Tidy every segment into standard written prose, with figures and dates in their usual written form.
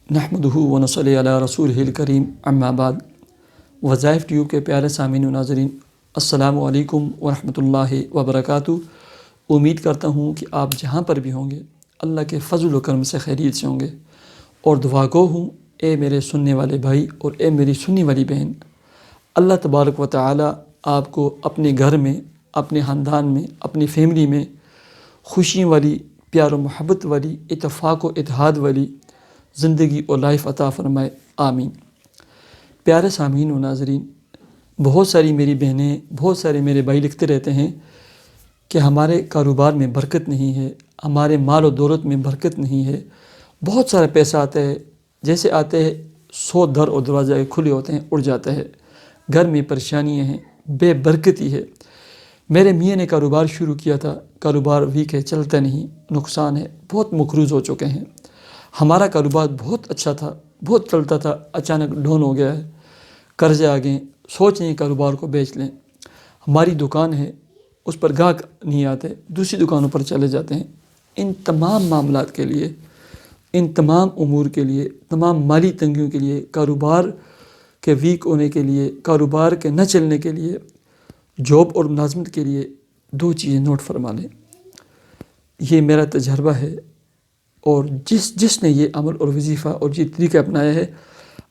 نحمدہ و نصلی علی رسولہ الکریم اما بعد۔ وظائف ٹیوب کے پیارے سامعین و ناظرین، السلام علیکم ورحمۃ اللہ وبرکاتہ۔ امید کرتا ہوں کہ آپ جہاں پر بھی ہوں گے اللہ کے فضل و کرم سے خیریت سے ہوں گے، اور دعا گو ہوں اے میرے سننے والے بھائی اور اے میری سننے والی بہن، اللہ تبارک و تعالی آپ کو اپنے گھر میں، اپنے خاندان میں، اپنی فیملی میں خوشیوں والی، پیار و محبت والی، اتفاق و اتحاد والی زندگی اور لائف عطا فرمائے، آمین۔ پیارے سامعین و ناظرین، بہت ساری میری بہنیں، بہت سارے میرے بھائی لکھتے رہتے ہیں کہ ہمارے کاروبار میں برکت نہیں ہے، ہمارے مال و دولت میں برکت نہیں ہے، بہت سارا پیسہ آتا ہے، جیسے آتے ہیں 100 در اور دروازے کھلے ہوتے ہیں، اڑ جاتا ہے، گھر میں پریشانیاں ہیں، بے برکتی ہے۔ میرے میاں نے کاروبار شروع کیا تھا، کاروبار ویک ہے، چلتا نہیں، نقصان ہے، بہت مقروض ہو چکے ہیں۔ ہمارا کاروبار بہت اچھا تھا، بہت چلتا تھا، اچانک ڈاؤن ہو گیا ہے، قرضے آ گئے، سوچ رہے ہیں کاروبار کو بیچ لیں۔ ہماری دکان ہے، اس پر گاہک نہیں آتے، دوسری دکانوں پر چلے جاتے ہیں۔ ان تمام معاملات کے لیے، ان تمام امور کے لیے، تمام مالی تنگیوں کے لیے، کاروبار کے ویک ہونے کے لیے، کاروبار کے نہ چلنے کے لیے، جاب اور ملازمت کے لیے 2 چیزیں نوٹ فرما لیں۔ یہ میرا تجربہ ہے، اور جس نے یہ عمل اور وظیفہ اور یہ طریقہ اپنایا ہے،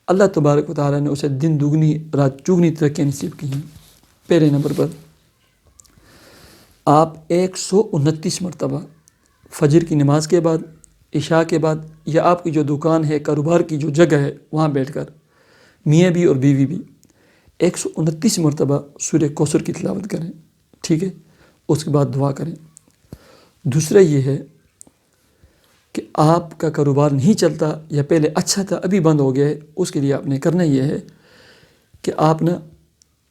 اللہ تبارک و تعالیٰ نے اسے دن دگنی رات چگنی ترقی نصیب کی ہیں۔ پہلے نمبر پر آپ 129 مرتبہ فجر کی نماز کے بعد، عشاء کے بعد، یا آپ کی جو دکان ہے، کاروبار کی جو جگہ ہے، وہاں بیٹھ کر میاں بھی اور بیوی بھی 129 مرتبہ سورہ کوثر کی تلاوت کریں، ٹھیک ہے؟ اس کے بعد دعا کریں۔ دوسرا یہ ہے کہ آپ کا کاروبار نہیں چلتا، یا پہلے اچھا تھا ابھی بند ہو گیا ہے، اس کے لیے آپ نے کرنا یہ ہے کہ آپ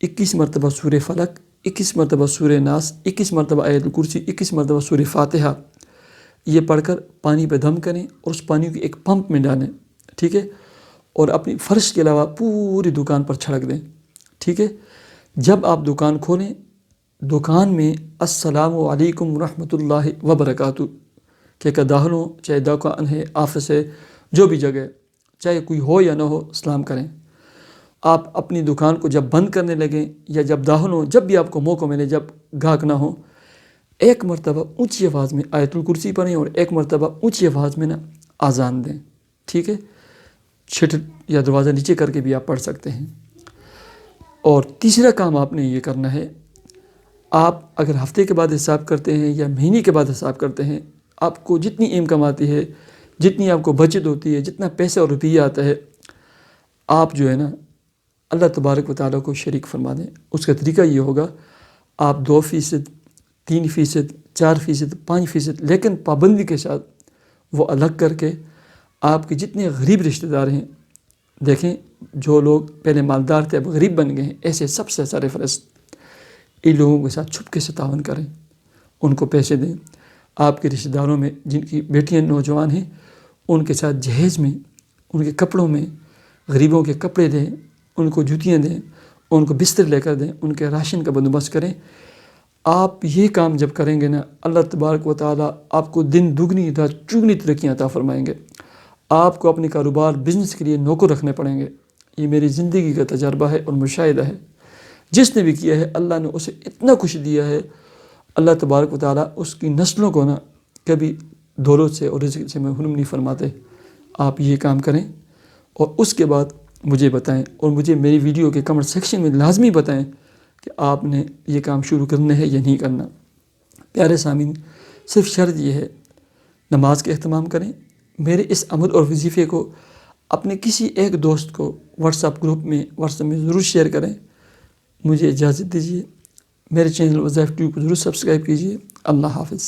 21 مرتبہ سورہ فلق، 21 مرتبہ سورہ ناس، 21 مرتبہ آیت الکرسی، 21 مرتبہ سورہ فاتحہ یہ پڑھ کر پانی پہ دم کریں، اور اس پانی کو ایک پمپ میں ڈالیں، ٹھیک ہے؟ اور اپنی فرش کے علاوہ پوری دکان پر چھڑک دیں، ٹھیک ہے؟ جب آپ دکان کھولیں، دکان میں السلام علیکم ورحمۃ اللہ وبرکاتہ کہ داخلوں، چاہے دکان ہے، آفس ہے، جو بھی جگہ ہے، چاہے کوئی ہو یا نہ ہو، سلام کریں۔ آپ اپنی دکان کو جب بند کرنے لگیں یا جب داخل ہوں، جب بھی آپ کو موقع ملے، جب گاہک نہ ہو، ایک مرتبہ اونچی آواز میں آیت الکرسی پڑھیں، اور ایک مرتبہ اونچی آواز میں آذان دیں، ٹھیک ہے؟ چھٹ یا دروازہ نیچے کر کے بھی آپ پڑھ سکتے ہیں۔ اور تیسرا کام آپ نے یہ کرنا ہے، آپ اگر ہفتے کے بعد حساب کرتے ہیں یا مہینے کے بعد حساب کرتے ہیں، آپ کو جتنی انکم آتی ہے، جتنی آپ کو بچت ہوتی ہے، جتنا پیسہ اور روپیہ آتا ہے، آپ جو ہے اللہ تبارک و تعالیٰ کو شریک فرما دیں۔ اس کا طریقہ یہ ہوگا، آپ 2%، 3%، 4%، 5%، لیکن پابندی کے ساتھ وہ الگ کر کے آپ کے جتنے غریب رشتہ دار ہیں، دیکھیں جو لوگ پہلے مالدار تھے اب غریب بن گئے ہیں، ایسے سب سے سرفرست ان لوگوں کے ساتھ چھپکے سے تعاون کریں، ان کو پیسے دیں۔ آپ کے رشتہ داروں میں جن کی بیٹیاں نوجوان ہیں، ان کے ساتھ جہیز میں، ان کے کپڑوں میں غریبوں کے کپڑے دیں، ان کو جوتیاں دیں، ان کو بستر لے کر دیں، ان کے راشن کا بندوبست کریں۔ آپ یہ کام جب کریں گے اللہ تبارک و تعالیٰ آپ کو دن دگنی رات چگنی ترقیاں عطا فرمائیں گے۔ آپ کو اپنے کاروبار بزنس کے لیے نوکر رکھنے پڑیں گے۔ یہ میری زندگی کا تجربہ ہے اور مشاہدہ ہے۔ جس نے بھی کیا ہے، اللہ نے اسے اتنا کچھ دیا ہے، اللہ تبارک و تعالیٰ اس کی نسلوں کو کبھی دولت سے اور رزق سے محروم نہیں فرماتے۔ آپ یہ کام کریں، اور اس کے بعد مجھے بتائیں، اور مجھے میری ویڈیو کے کمنٹ سیکشن میں لازمی بتائیں کہ آپ نے یہ کام شروع کرنا ہے یا نہیں کرنا۔ پیارے سامعین، صرف شرط یہ ہے، نماز کا اہتمام کریں۔ میرے اس عمل اور وظیفے کو اپنے کسی ایک دوست کو واٹس ایپ گروپ میں، ضرور شیئر کریں۔ مجھے اجازت دیجیے، میرے چینل وظائف ٹیوب کو ضرور سبسکرائب کیجیے۔ اللہ حافظ۔